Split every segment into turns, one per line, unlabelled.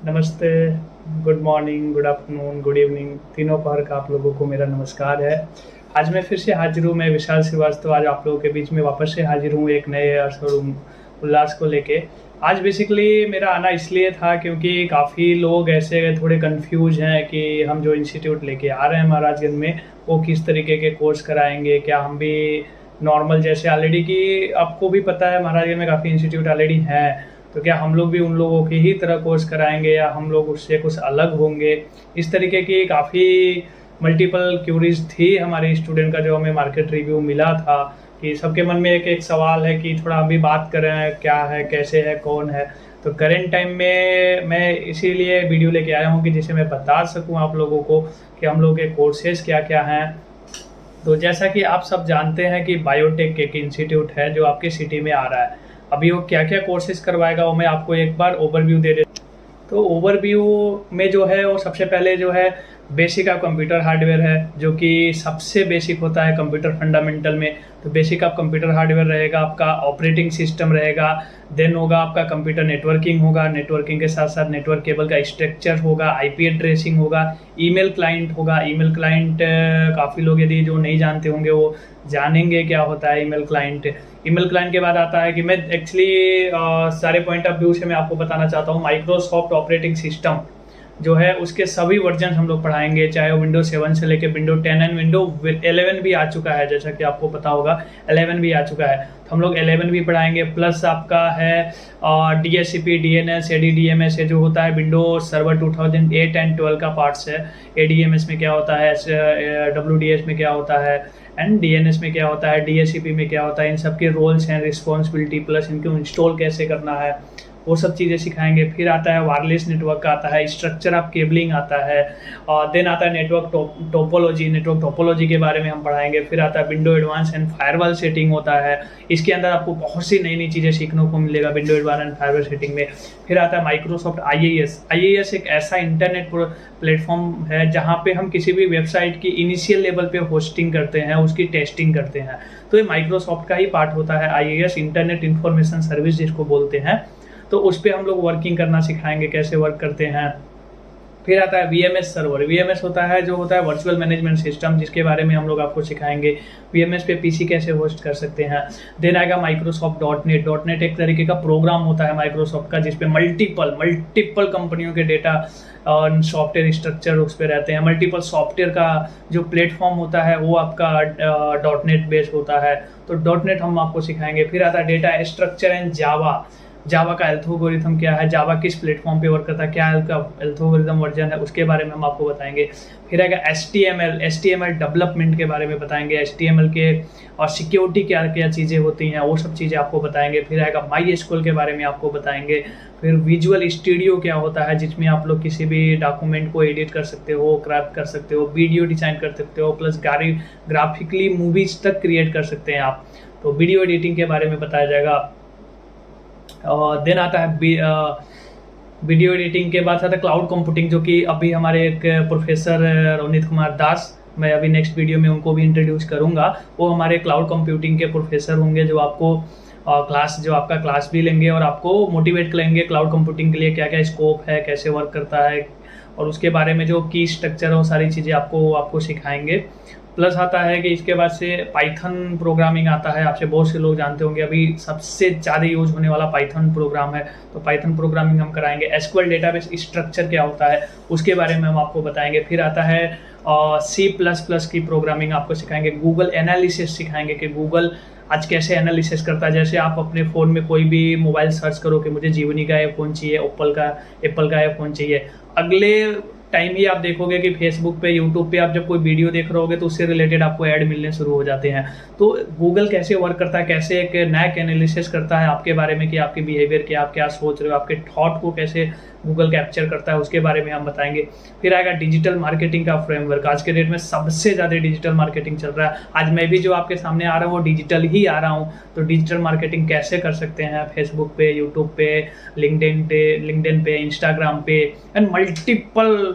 नमस्ते, good morning, good afternoon, good evening, तीनों पहर का आप लोगों को मेरा नमस्कार है। आज मैं फिर से हाज़िर हूँ, मैं विशाल श्रीवास्तव आज आप लोगों के बीच में वापस से हाज़िर हूँ एक नए हर्ष और उल्लास को लेके। आज बेसिकली मेरा आना इसलिए था क्योंकि काफ़ी लोग ऐसे थोड़े कन्फ्यूज़ हैं कि हम जो इंस्टीट्यूट लेके आ रहे हैं महाराजगंज में, वो किस तरीके के कोर्स कराएँगे? क्या हम भी नॉर्मल जैसे ऑलरेडी कि आपको भी पता है महाराजगंज में काफ़ी इंस्टीट्यूट ऑलरेडी हैं, तो क्या हम लोग भी उन लोगों की ही तरह कोर्स कराएँगे या हम लोग उससे कुछ अलग होंगे? इस तरीके की काफ़ी मल्टीपल क्यूरीज़ थी हमारे स्टूडेंट का जो हमें मार्केट रिव्यू मिला था कि सबके मन में एक-एक सवाल है कि थोड़ा हम भी बात करें, क्या है, कैसे है, कौन है? तो करंट टाइम में मैं इसीलिए वीडियो लेके आया हूँ कि जिससे मैं बता सकूँ आप लोगों को कि हम लोग के कोर्सेज़ क्या-क्या हैं। तो जैसा कि आप सब जानते हैं कि बायोटेक एक इंस्टीट्यूट है जो आपके सिटी में आ रहा है। अभी वो क्या-क्या कोर्सेज़ करवाएगा वो मैं आपको एक बार ओवरव्यू दे देता हूँ। तो ओवरव्यू में जो है वो सबसे पहले जो है बेसिक ऑफ कंप्यूटर हार्डवेयर है, जो कि सबसे बेसिक होता है कंप्यूटर फंडामेंटल में। तो बेसिक ऑफ कंप्यूटर हार्डवेयर रहेगा, आपका ऑपरेटिंग सिस्टम रहेगा, देन होगा आपका कंप्यूटर नेटवर्किंग होगा, नेटवर्किंग के साथ-साथ नेटवर्क केबल का स्ट्रक्चर होगा, आईपी एड्रेसिंग होगा, ईमेल क्लाइंट होगा। ईमेल क्लाइंट काफ़ी लोग यदि जो नहीं जानते होंगे वो जानेंगे क्या होता है ईमेल क्लाइंट। ईमेल क्लाइंट के बाद आता है कि मैं एक्चुअली सारे पॉइंट ऑफ व्यू से मैं आपको बताना चाहता हूँ माइक्रोसॉफ्ट ऑपरेटिंग सिस्टम जो है उसके सभी वर्जन हम लोग पढ़ाएंगे, चाहे वो विंडो 7 से लेके विंडो 10 एंड विंडो 11 भी आ चुका है, जैसा कि आपको पता होगा 11 भी आ चुका है। तो हम लोग 11 भी पढ़ाएंगे, प्लस आपका है DHCP, DNS, ADDMS जो होता है विंडोज सर्वर 2008 एंड 12 का पार्ट्स है। ADMS में क्या होता है, WDS में क्या होता है एंड DNS में क्या होता है, DHCP में क्या होता है, इन सब के रोल्स एंड रिस्पॉन्सिबिलिटी, प्लस इनको इंस्टॉल कैसे करना है, वो सब चीज़ें सिखाएंगे। फिर आता है वायरलेस नेटवर्क का आता है, स्ट्रक्चर ऑफ केबलिंग आता है, और देन आता है नेटवर्क टोपोलॉजी। नेटवर्क टोपोलॉजी के बारे में हम पढ़ाएंगे। फिर आता है window advance and firewall setting होता है, इसके अंदर आपको बहुत सी नई नई चीज़ें सीखने को मिलेगा window advance and firewall setting में। फिर आता है माइक्रोसॉफ्ट IaaS एक ऐसा इंटरनेट प्लेटफॉर्म है जहाँ पे हम किसी भी वेबसाइट की इनिशियल लेवल पे होस्टिंग करते हैं, उसकी टेस्टिंग करते हैं। तो ये माइक्रोसॉफ्ट का ही पार्ट होता है, IaaS इंटरनेट इंफॉर्मेशन सर्विस जिसको बोलते हैं। तो उस पर हम लोग वर्किंग करना सिखाएंगे, कैसे वर्क करते हैं। फिर आता है VMS सर्वर। VMS होता है जो होता है वर्चुअल मैनेजमेंट सिस्टम, जिसके बारे में हम लोग आपको सिखाएंगे VMS पे PC कैसे होस्ट कर सकते हैं। देन आएगा माइक्रोसॉफ्ट .NET एक तरीके का प्रोग्राम होता है माइक्रोसॉफ्ट का, जिसपे मल्टीपल कंपनियों के डेटा और सॉफ्टवेयर स्ट्रक्चर उस पर रहते हैं। मल्टीपल सॉफ्टवेयर का जो प्लेटफॉर्म होता है वो आपका .NET बेस्ड होता है, तो .NET हम आपको सिखाएंगे। फिर आता है डेटा स्ट्रक्चर एंड जावा का एल्गोरिथम क्या है, जावा किस प्लेटफॉर्म पे वर्क करता है, क्या एल्गोरिथम वर्जन है, उसके बारे में हम आपको बताएंगे। फिर आएगा HTML डेवलपमेंट के बारे में बताएंगे, HTML के और सिक्योरिटी क्या क्या चीज़ें होती हैं, वो सब चीज़ें आपको बताएंगे। फिर आएगा MySQL के बारे में आपको बताएंगे। फिर विजुअल स्टूडियो क्या होता है, जिसमें आप लोग किसी भी डॉक्यूमेंट को एडिट कर सकते हो, क्राफ्ट कर सकते हो, वीडियो डिज़ाइन कर सकते हो, प्लस ग्राफिकली मूवीज तक क्रिएट कर सकते हैं आप। तो वीडियो एडिटिंग के बारे में बताया जाएगा। देन आता है वीडियो एडिटिंग के बाद आता है क्लाउड कंप्यूटिंग, जो कि अभी हमारे एक प्रोफेसर रोनित कुमार दास, मैं अभी नेक्स्ट वीडियो में उनको भी इंट्रोड्यूस करूंगा। वो हमारे क्लाउड कंप्यूटिंग के प्रोफेसर होंगे जो आपको आपका क्लास भी लेंगे और आपको मोटिवेट करेंगे क्लाउड कंप्यूटिंग के लिए, क्या क्या स्कोप है, कैसे वर्क करता है, और उसके बारे में जो की स्ट्रक्चर है वो सारी चीज़ें आपको सिखाएंगे। प्लस आता है कि इसके बाद से पाइथन प्रोग्रामिंग आता है, आपसे बहुत से लोग जानते होंगे अभी सबसे ज़्यादा यूज होने वाला पाइथन प्रोग्राम है, तो पाइथन प्रोग्रामिंग हम कराएंगे। SQL डेटाबेस स्ट्रक्चर क्या होता है उसके बारे में हम आपको बताएंगे। फिर आता है C++ की प्रोग्रामिंग आपको सिखाएंगे। गूगल एनालिसिस सिखाएंगे कि गूगल आज कैसे एनालिसिस करता है। जैसे आप अपने फ़ोन में कोई भी मोबाइल सर्च करो कि मुझे जीवनी का फ़ोन चाहिए, एप्पल का फ़ोन चाहिए, अगले टाइम ही आप देखोगे कि फेसबुक पे, यूट्यूब पे आप जब कोई वीडियो देख रहे होगे तो उससे रिलेटेड आपको ऐड मिलने शुरू हो जाते हैं। तो गूगल कैसे वर्क करता है, कैसे एक नैक एनालिसिस करता है आपके बारे में कि आपके बिहेवियर के, आप क्या सोच रहे हो, आपके थॉट को कैसे गूगल कैप्चर करता है, उसके बारे में हम बताएंगे। फिर आएगा डिजिटल मार्केटिंग का फ्रेमवर्क। आज के डेट में सबसे ज़्यादा डिजिटल मार्केटिंग चल रहा है। आज मैं भी जो आपके सामने आ रहा हूँ वो डिजिटल ही आ रहा हूँ, तो डिजिटल मार्केटिंग कैसे कर सकते हैं फेसबुक पे, यूट्यूब पे, लिंक्डइन पे, इंस्टाग्राम पे एंड मल्टीपल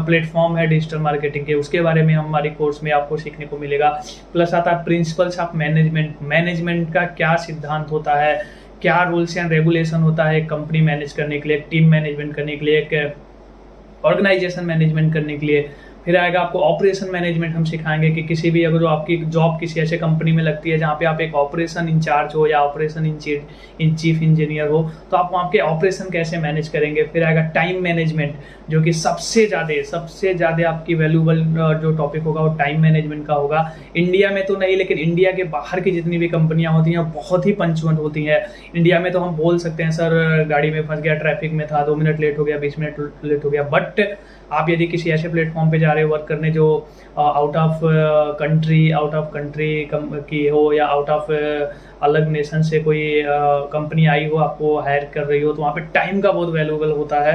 प्लेटफॉर्म है डिजिटल मार्केटिंग के, उसके बारे में हमारी कोर्स में आपको सीखने को मिलेगा। प्लस आता है प्रिंसिपल्स ऑफ मैनेजमेंट का क्या सिद्धांत होता है, क्या रूल्स एंड रेगुलेशन होता है एक कंपनी मैनेज करने के लिए, एक टीम मैनेजमेंट करने के लिए, एक ऑर्गेनाइजेशन मैनेजमेंट करने के लिए। फिर आएगा आपको ऑपरेशन मैनेजमेंट, हम सिखाएंगे कि किसी भी अगर जो आपकी जॉब किसी ऐसे कंपनी में लगती है जहाँ पे आप एक ऑपरेशन इंचार्ज हो या ऑपरेशन इन चीफ इंजीनियर हो, तो आप वहाँ के ऑपरेशन कैसे मैनेज करेंगे। फिर आएगा टाइम मैनेजमेंट, जो कि सबसे ज़्यादा आपकी वैल्यूबल जो टॉपिक होगा वो टाइम मैनेजमेंट का होगा। इंडिया में तो नहीं, लेकिन इंडिया के बाहर की जितनी भी कंपनियां होती हैं बहुत ही पंचुअल होती हैं। इंडिया में तो हम बोल सकते हैं सर गाड़ी में फंस गया, ट्रैफिक में था, 2 मिनट लेट हो गया, 20 मिनट लेट हो गया, बट आप यदि किसी ऐसे प्लेटफॉर्म पे जा रहे हो वर्क करने जो आउट ऑफ कंट्री की हो या आउट ऑफ अलग नेशन से कोई कंपनी आई हो, आपको हायर कर रही हो, तो वहाँ पे टाइम का बहुत वैल्यूबल होता है।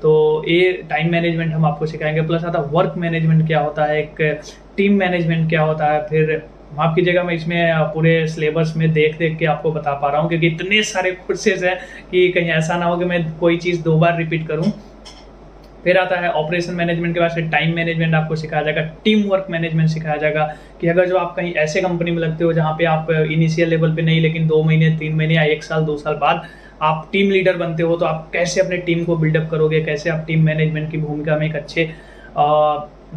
तो ये टाइम मैनेजमेंट हम आपको सिखाएंगे। प्लस आता वर्क मैनेजमेंट क्या होता है, एक टीम मैनेजमेंट क्या होता है। फिर माफ कीजिएगा मैं इसमें पूरे सिलेबस में देख के आपको बता पा रहा हूँ, क्योंकि इतने सारे कोर्सेज हैं कि कहीं ऐसा ना हो कि मैं कोई चीज़ 2 बार रिपीट करूँ। फिर आता है ऑपरेशन मैनेजमेंट के बाद से टाइम मैनेजमेंट आपको सिखाया जाएगा, टीम वर्क मैनेजमेंट सिखाया जाएगा कि अगर जो आप कहीं ऐसे कंपनी में लगते हो जहाँ पे आप इनिशियल लेवल पे नहीं, लेकिन 2 महीने 3 महीने या 1 साल 2 साल बाद आप टीम लीडर बनते हो, तो आप कैसे अपने टीम को बिल्डअप करोगे, कैसे आप टीम मैनेजमेंट की भूमिका में एक अच्छे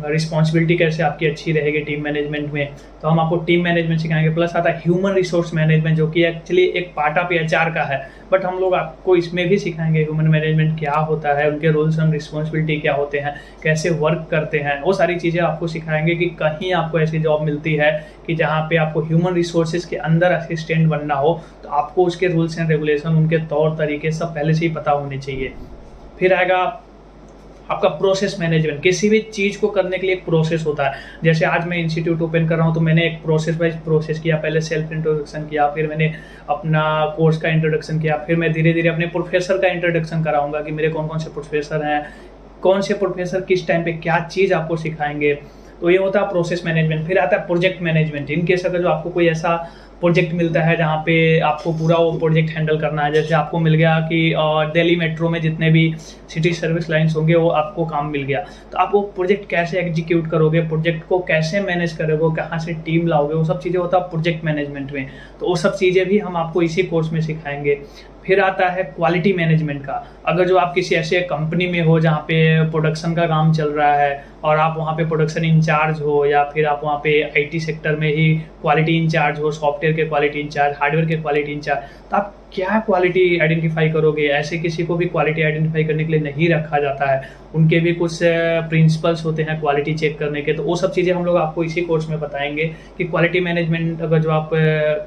रिस्पॉन्सिबिलिटी कैसे आपकी अच्छी रहेगी टीम मैनेजमेंट में, तो हम आपको टीम मैनेजमेंट सिखाएंगे। प्लस आता है ह्यूमन रिसोर्स मैनेजमेंट, जो कि एक्चुअली एक पार्ट ऑफ एचआर का है, बट हम लोग आपको इसमें भी सिखाएंगे ह्यूमन मैनेजमेंट क्या होता है, उनके रोल्स एंड रिस्पॉन्सिबिलिटी क्या होते हैं, कैसे वर्क करते हैं, वो सारी चीज़ें आपको सिखाएंगे कि कहीं आपको ऐसी जॉब मिलती है कि जहाँ पे आपको ह्यूमन रिसोर्सेज के अंदर असिस्टेंट बनना हो, तो आपको उसके रूल्स एंड रेगुलेशन, उनके तौर तरीके सब पहले से ही पता होने चाहिए। फिर आएगा आपका प्रोसेस मैनेजमेंट। किसी भी चीज़ को करने के लिए एक प्रोसेस होता है। जैसे आज मैं इंस्टीट्यूट ओपन कर रहा हूँ, तो मैंने एक प्रोसेस वाइज प्रोसेस किया, पहले सेल्फ इंट्रोडक्शन किया, फिर मैंने अपना कोर्स का इंट्रोडक्शन किया, फिर मैं धीरे धीरे अपने प्रोफेसर का इंट्रोडक्शन कराऊंगा कि मेरे कौन कौन से प्रोफेसर हैं, कौन से प्रोफेसर किस टाइम पे क्या चीज़ आपको सिखाएंगे। तो ये होता है प्रोसेस मैनेजमेंट। फिर आता है प्रोजेक्ट मैनेजमेंट। इन केस अगर जो आपको कोई ऐसा प्रोजेक्ट मिलता है जहाँ पे आपको पूरा वो प्रोजेक्ट हैंडल करना है, जैसे आपको मिल गया कि दिल्ली मेट्रो में जितने भी सिटी सर्विस लाइंस होंगे वो आपको काम मिल गया, तो आप वो प्रोजेक्ट कैसे एग्जीक्यूट करोगे, प्रोजेक्ट को कैसे मैनेज करोगे, कहाँ से टीम लाओगे, वो सब चीज़ें होता है प्रोजेक्ट मैनेजमेंट में। तो वो सब चीज़ें भी हम आपको इसी कोर्स में सिखाएंगे। फिर आता है क्वालिटी मैनेजमेंट का। अगर जो आप किसी ऐसे कंपनी में हो जहाँ पे प्रोडक्शन का काम चल रहा है और आप वहाँ पे प्रोडक्शन इंचार्ज हो, या फिर आप वहाँ पे आईटी सेक्टर में ही क्वालिटी इंचार्ज हो, सॉफ्टवेयर के क्वालिटी इंचार्ज, हार्डवेयर के क्वालिटी इंचार्ज, तो आप क्या क्वालिटी आइडेंटिफाई करोगे। ऐसे किसी को भी क्वालिटी आइडेंटिफाई करने के लिए नहीं रखा जाता है, उनके भी कुछ प्रिंसिपल्स होते हैं क्वालिटी चेक करने के। तो वो सब चीज़ें हम लोग आपको इसी कोर्स में बताएंगे कि क्वालिटी मैनेजमेंट अगर जो आप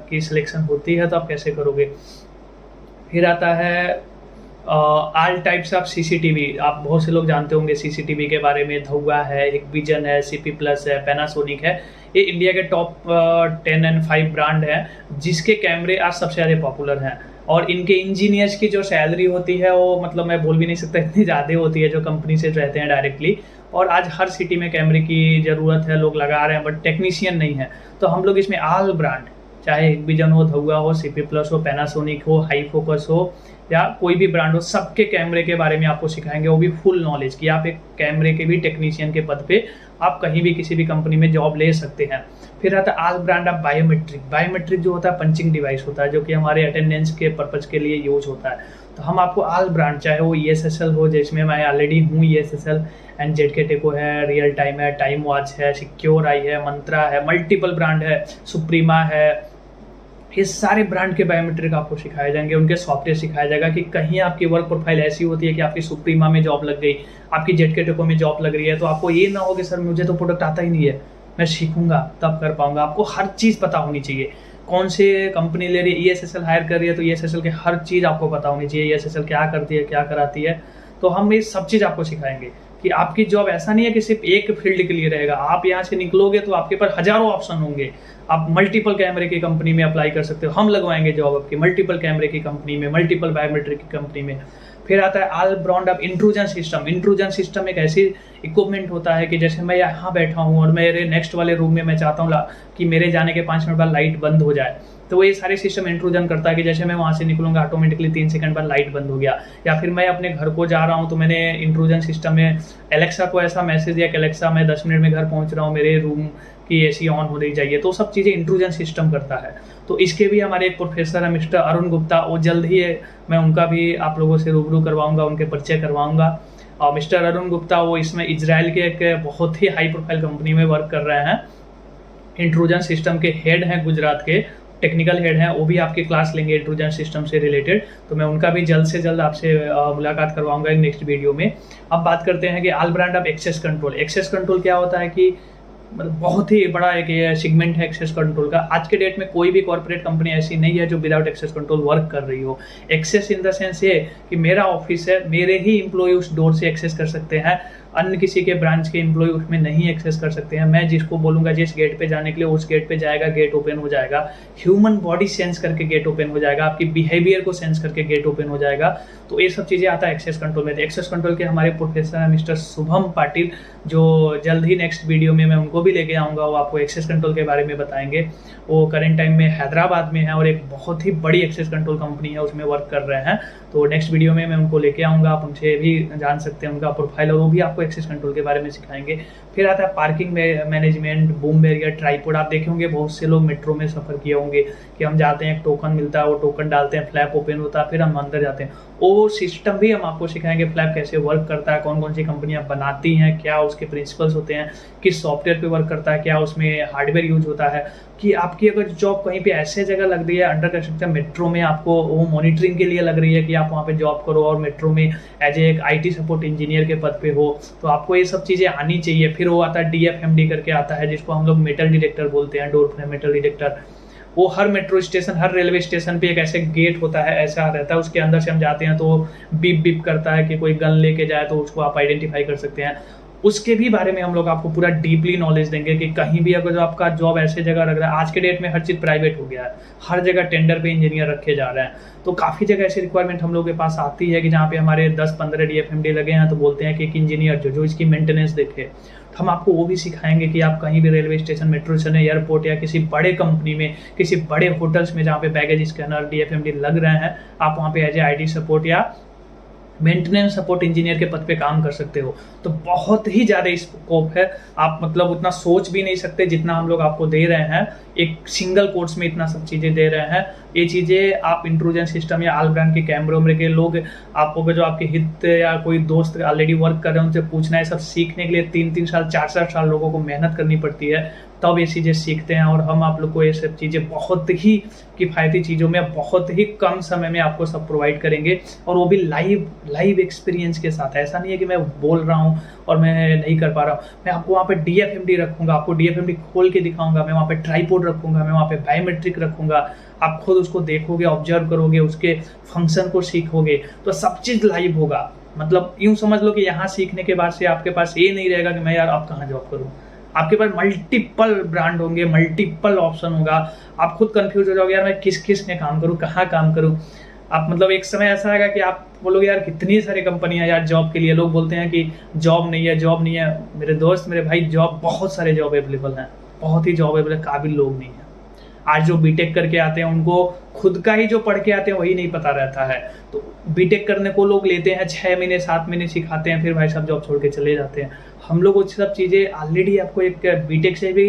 की सिलेक्शन होती है तो आप कैसे करोगे। फिर आता है ऑल टाइप्स ऑफ सीसीटीवी। आप बहुत से लोग जानते होंगे सीसीटीवी के बारे में, धौगा है, एक विजन है, सीपी प्लस है, पैनासोनिक है। ये इंडिया के टॉप 10 एंड 5 ब्रांड हैं जिसके कैमरे आज सबसे ज़्यादा पॉपुलर हैं। और इनके इंजीनियर्स की जो सैलरी होती है वो मतलब मैं बोल भी नहीं सकता, इतनी ज़्यादा होती है जो कंपनी से रहते हैं डायरेक्टली। और आज हर सिटी में कैमरे की ज़रूरत है, लोग लगा रहे हैं, बट टेक्नीशियन नहीं है। तो हम लोग इसमें ऑल ब्रांड, चाहे विजन हो, धौगा हो, सीपी प्लस हो, पैनासोनिक हो, हाई फोकस हो, या कोई भी ब्रांड हो, सबके कैमरे के बारे में आपको सिखाएंगे, वो भी फुल नॉलेज कि आप एक कैमरे के भी टेक्नीशियन के पद पे आप कहीं भी किसी भी कंपनी में जॉब ले सकते हैं। फिर आता है all brand of biometric. Biometric जो होता है पंचिंग डिवाइस होता है, जो कि हमारे अटेंडेंस के पर्पज के लिए यूज होता है। तो हम आपको ऑल ब्रांड, चाहे वो ESSL हो जिसमें मैं ऑलरेडी हूँ, ESSL एंड ZK टेको है, रियल टाइम है, टाइम वॉच है, सिक्योर आई है, मंत्रा है, मल्टीपल ब्रांड है, सुप्रीमा है, ये सारे ब्रांड के बायोमेट्रिक आपको सिखाए जाएंगे, उनके सॉफ्टवेयर सिखाया जाएगा कि कहीं आपकी वर्क प्रोफाइल ऐसी होती है कि आपकी सुप्रीमा में जॉब लग गई, आपकी ZK टेको में जॉब लग रही है, तो आपको ये ना हो कि सर मुझे तो प्रोडक्ट आता ही नहीं है, मैं सीखूंगा तब कर पाऊंगा। आपको हर चीज़ पता होनी चाहिए। कौन से कंपनी ले रही है, ESSL हायर कर रही है, तो ESSL के हर चीज़ आपको पता होनी चाहिए, ESSL क्या करती है, क्या कराती है। तो हम ये सब चीज़ आपको सिखाएंगे कि आपकी जॉब ऐसा नहीं है कि सिर्फ एक फील्ड के लिए रहेगा। आप यहाँ से निकलोगे तो आपके पास हजारों ऑप्शन होंगे, आप मल्टीपल कैमरे की कंपनी में अप्लाई कर सकते हो, हम लगवाएंगे जॉब आपकी मल्टीपल कैमरे की कंपनी में, मल्टीपल बायोमेट्रिक की कंपनी में। फिर आता है all brand of intrusion system. Intrusion system एक ऐसी इक्विपमेंट होता है कि जैसे मैं यहाँ बैठा हूँ और मेरे नेक्स्ट वाले रूम में मैं चाहता हूँ कि मेरे जाने के 5 मिनट बाद लाइट बंद हो जाए, तो वो ये सारे सिस्टम इंट्रूजन करता है कि जैसे मैं वहाँ से निकलूंगा ऑटोमेटिकली 3 सेकंड बाद लाइट बंद हो गया। या फिर मैं अपने घर को जा रहा हूँ तो मैंने इंट्रूजन सिस्टम में एलेक्सा को ऐसा मैसेज दिया कि एलेक्सा मैं 10 मिनट में घर पहुँच रहा हूँ, मेरे रूम की AC ऑन होनी चाहिए। तो सब चीज़ें इंट्रूजन सिस्टम करता है। तो इसके भी हमारे एक प्रोफेसर है मिस्टर अरुण गुप्ता, वो जल्द ही मैं उनका भी आप लोगों से रूबरू करवाऊंगा, उनके परिचय करवाऊंगा। और मिस्टर अरुण गुप्ता वो इसमें इजराइल के एक बहुत ही हाई प्रोफाइल कंपनी में वर्क कर रहे हैं, इंट्रूजन सिस्टम के हेड हैं, गुजरात के टेक्निकल हेड हैं, वो भी आपकी क्लास लेंगे इंट्रूजन सिस्टम से रिलेटेड। तो मैं उनका भी जल्द से जल्द आपसे मुलाकात करवाऊंगा नेक्स्ट वीडियो में। अब बात करते हैं कि all brand of access control. Access control क्या होता है कि मतलब बहुत ही बड़ा एक सेगमेंट है एक्सेस कंट्रोल का। आज के डेट में कोई भी कॉर्पोरेट कंपनी ऐसी नहीं है जो विदाउट एक्सेस कंट्रोल वर्क कर रही हो। एक्सेस इन द सेंस ये कि मेरा ऑफिस है, मेरे ही एम्प्लॉय उस डोर से एक्सेस कर सकते हैं, अन्य किसी के ब्रांच के एम्प्लॉय उसमें नहीं एक्सेस कर सकते हैं। मैं जिसको बोलूंगा जिस गेट पे जाने के लिए उस गेट पे जाएगा, गेट ओपन हो जाएगा। ह्यूमन बॉडी सेंस करके गेट ओपन हो जाएगा, आपकी बिहेवियर को सेंस करके गेट ओपन हो जाएगा। तो ये सब चीज़ें आता है एक्सेस कंट्रोल में। एक्सेस कंट्रोल के हमारे प्रोफेसर हैं मिस्टर शुभम पाटिल, जो जल्द ही नेक्स्ट वीडियो में मैं उनको भी लेके आऊँगा, वो आपको एक्सेस कंट्रोल के बारे में बताएंगे। वो करेंट टाइम में हैदराबाद में है और एक बहुत ही बड़ी एक्सेस कंट्रोल कंपनी है, उसमें वर्क कर रहे हैं। तो नेक्स्ट वीडियो में मैं उनको लेके आऊँगा, आप उनसे भी जान सकते हैं उनका प्रोफाइल, और वो भी आपको एक्सेस कंट्रोल के बारे में सिखाएंगे। फिर आता है parking management, boom barrier, tripod. आप देखे होंगे बहुत से लोग मेट्रो में सफ़र किए होंगे कि हम जाते हैं, एक टोकन मिलता है, वो टोकन डालते हैं, फ्लैप ओपन होता है, फिर हम अंदर जाते हैं। वो सिस्टम भी हम आपको सिखाएंगे, फ्लैप कैसे वर्क करता है, कौन कौन सी कंपनियां बनाती हैं, क्या उसके प्रिंसिपल्स होते हैं, किस सॉफ्टवेयर पे वर्क करता है, क्या उसमें हार्डवेयर यूज होता है। कि आपकी अगर जॉब कहीं पे ऐसे जगह लग रही है अंडर कंस्ट्रक्शन मेट्रो में, आपको वो मॉनिटरिंग के लिए लग रही है कि आप वहाँ पे जॉब करो और मेट्रो में एज एक IT सपोर्ट इंजीनियर के पद पे हो, तो आपको ये सब चीज़ें आनी चाहिए। फिर वो आता है DFMD करके आता है, जिसको हम लोग मेटल डिटेक्टर बोलते हैं, डोर फ्रेम मेटल डिटेक्टर। वो हर मेट्रो स्टेशन, हर रेलवे स्टेशन पे एक ऐसे गेट होता है, ऐसा रहता है, उसके अंदर से हम जाते हैं तो बीप बीप करता है कि कोई गन लेके जाए तो उसको आप आइडेंटिफाई कर सकते हैं। उसके भी बारे में हम लोग आपको पूरा डीपली नॉलेज देंगे कि कहीं भी अगर जो आपका जॉब ऐसे जगह लग रहा है, आज के डेट में हर चीज़ प्राइवेट हो गया है, हर जगह टेंडर पे इंजीनियर रखे जा रहे हैं, तो काफ़ी जगह ऐसी रिक्वायरमेंट हम लोग के पास आती है कि जहाँ पे हमारे 10-15 DFMD लगे हैं, तो बोलते हैं कि एक इंजीनियर जो इसकी मेंटेनेंस देखे। हम आपको वो भी सिखाएंगे कि आप कहीं भी railway station, metro station, airport या किसी बड़े कंपनी में, किसी बड़े होटल्स में जहाँ पे बैगेज स्कैनर DFMD लग रहे हैं, आप वहाँ पे एज ए IT सपोर्ट या मेंटेनेंस सपोर्ट इंजीनियर के पद पे काम कर सकते हो। तो बहुत ही ज़्यादा स्कोप है, आप मतलब उतना सोच भी नहीं सकते जितना हम लोग आपको दे रहे हैं। एक सिंगल कोर्स में इतना सब चीज़ें दे रहे हैं। ये चीज़ें आप इंट्रूजन सिस्टम या ऑल ब्रांड के कैमरे उम्र के लोग, आपको जो आपके हित या कोई दोस्त ऑलरेडी वर्क कर रहे हैं उनसे पूछना है। सब सीखने के लिए 3-3 साल 4-4 साल लोगों को मेहनत करनी पड़ती है, तब ये चीज़ें सीखते हैं। और हम आप लोग को ये सब चीज़ें बहुत ही किफ़ायती चीज़ों में बहुत ही कम समय में आपको सब प्रोवाइड करेंगे, और वो भी लाइव एक्सपीरियंस के साथ। ऐसा नहीं है कि मैं बोल रहा हूँ और मैं नहीं कर पा रहा हूँ। मैं आपको वहाँ पे DFMD रखूँगा, आपको DFMD खोल के दिखाऊँगा, मैं वहाँ पे ट्राइपॉड रखूँगा, मैं वहाँ पे बायोमेट्रिक रखूँगा। आप खुद उसको देखोगे, ऑब्जर्व करोगे, उसके फंक्शन को सीखोगे, तो सब चीज़ लाइव होगा। मतलब यूँ समझ लो कि यहाँ सीखने के बाद से आपके पास ये नहीं रहेगा कि मैं यार अब कहाँ जॉब करूँ। आपके पास मल्टीपल ब्रांड होंगे, मल्टीपल ऑप्शन होगा। आप खुद कंफ्यूज हो जाओगे, यार मैं किस में काम करूँ, कहाँ काम करूँ। आप मतलब एक समय ऐसा आएगा कि आप बोलोगे यार कितनी सारी कंपनियां यार जॉब के लिए। लोग बोलते हैं कि जॉब नहीं है, जॉब नहीं है। मेरे दोस्त, मेरे भाई, जॉब बहुत सारे जॉब अवेलेबल हैं, बहुत ही जॉब अवेलेबल, काबिल लोग नहीं है। आज जो बीटेक करके आते हैं उनको खुद का ही जो पढ़ के आते हैं वही नहीं पता रहता है। तो बीटेक करने को लोग लेते हैं, 6 महीने 7 महीने सिखाते हैं, फिर भाई साहब जॉब छोड़ के चले जाते हैं। हम लोग वो सब चीज़ें ऑलरेडी आपको एक बीटेक से भी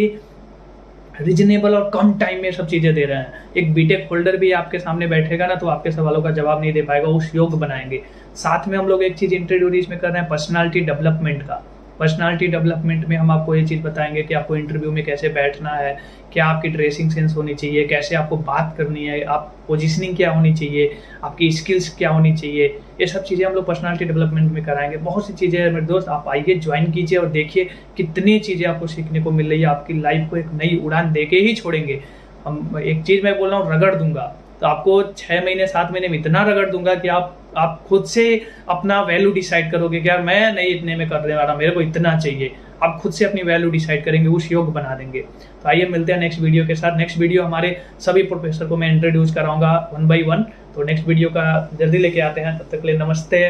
रीजनेबल और कम टाइम में सब चीज़ें दे रहे हैं। एक बीटेक होल्डर भी आपके सामने बैठेगा ना, तो आपके सवालों का जवाब नहीं दे पाएगा, उस योग्य बनाएंगे। साथ में हम लोग एक चीज़ इंट्रोड्यूस इसमें कर रहे हैं, पर्सनालिटी डेवलपमेंट का। पर्सनालिटी डेवलपमेंट में हम आपको ये चीज़ बताएंगे कि आपको इंटरव्यू में कैसे बैठना है, क्या आपकी ड्रेसिंग सेंस होनी चाहिए, कैसे आपको बात करनी है, आप पोजीशनिंग क्या होनी चाहिए, आपकी स्किल्स क्या होनी चाहिए। ये सब चीज़ें हम लोग पर्सनालिटी डेवलपमेंट में कराएंगे। बहुत सी चीज़ें हैं मेरे दोस्त, आप आइए, ज्वाइन कीजिए और देखिए कितनी चीज़ें आपको सीखने को मिल रही है। आपकी लाइफ को एक नई उड़ान दे के ही छोड़ेंगे। हम एक चीज़ मैं बोल रहा हूँ, रगड़ दूंगा, तो आपको 6 महीने 7 महीने में इतना रगड़ दूंगा कि आप खुद से अपना वैल्यू डिसाइड करोगे कि यार मैं नहीं इतने में करने वाला, मेरे को इतना चाहिए। आप खुद से अपनी वैल्यू डिसाइड करेंगे, उस योग बना देंगे। तो आइए मिलते हैं नेक्स्ट वीडियो के साथ। नेक्स्ट वीडियो हमारे सभी प्रोफेसर को मैं इंट्रोड्यूस कराऊंगा 1 by 1। तो नेक्स्ट वीडियो का जल्दी लेके आते हैं, तब तक के लिए नमस्ते।